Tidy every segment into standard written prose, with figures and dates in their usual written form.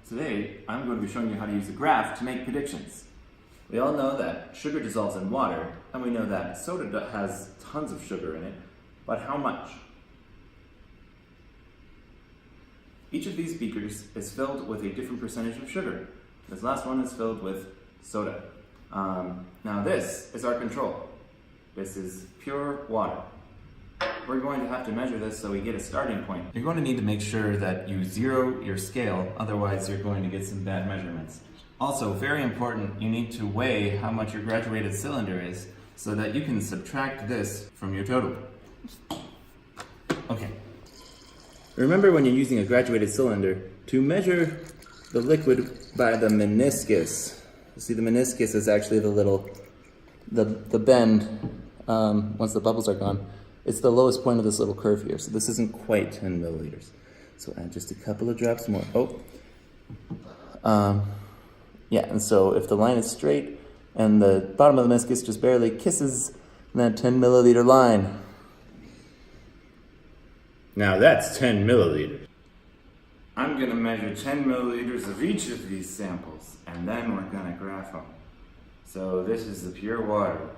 Today, I'm going to be showing you how to use a graph to make predictions. We all know that sugar dissolves in water, and we know that soda has tons of sugar in it, but how much? Each of these beakers is filled with a different percentage of sugar. This last one is filled with soda. Now this is our control. This is pure water. We're going to have to measure this so we get a starting point. You're going to need to make sure that you zero your scale, otherwise you're going to get some bad measurements. Also, very important, you need to weigh how much your graduated cylinder is so that you can subtract this from your total. Okay. Remember when you're using a graduated cylinder to measure the liquid by the meniscus. You see, the meniscus is actually the bend, once the bubbles are gone. It's the lowest point of this little curve here, so this isn't quite 10 milliliters. So add just a couple of drops more. Yeah, and so if the line is straight and the bottom of the meniscus just barely kisses that 10 milliliter line. Now that's 10 milliliters. I'm gonna measure 10 milliliters of each of these samples, and then we're gonna graph them. So this is the pure water.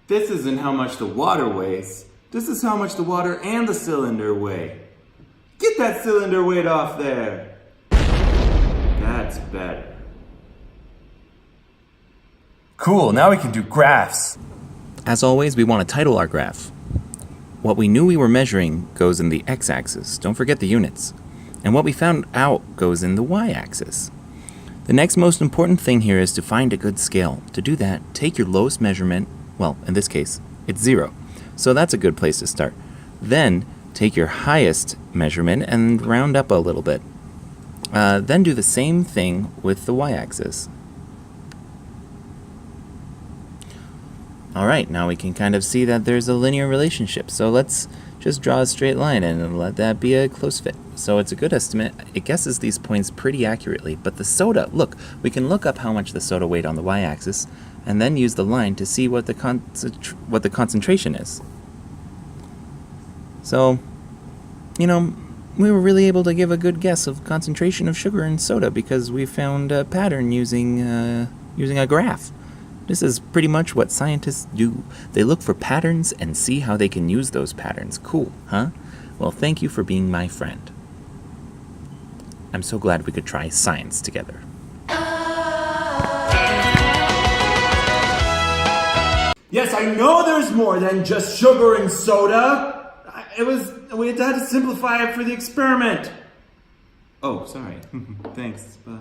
This isn't how much the water weighs. This is how much the water and the cylinder weigh. Get that cylinder weight off there. That's better. Cool, now we can do graphs. As always, we want to title our graph. What we knew we were measuring goes in the x-axis. Don't forget the units. And what we found out goes in the y-axis. The next most important thing here is to find a good scale. To do that, take your lowest measurement. Well, in this case, it's 0. So that's a good place to start. Then take your highest measurement and round up a little bit. Then do the same thing with the y-axis. Alright, now we can kind of see that there's a linear relationship. So let's just draw a straight line and let that be a close fit. So it's a good estimate. It guesses these points pretty accurately. But the soda, look, we can look up how much the soda weighed on the y-axis and then use the line to see what the concentration is. So, we were really able to give a good guess of concentration of sugar in soda because we found a pattern using a graph. This is pretty much what scientists do. They look for patterns and see how they can use those patterns. Cool, huh? Well, thank you for being my friend. I'm so glad we could try science together. Yes, I know there's more than just sugar and soda. We had to simplify it for the experiment. Oh, sorry. Thanks, bye.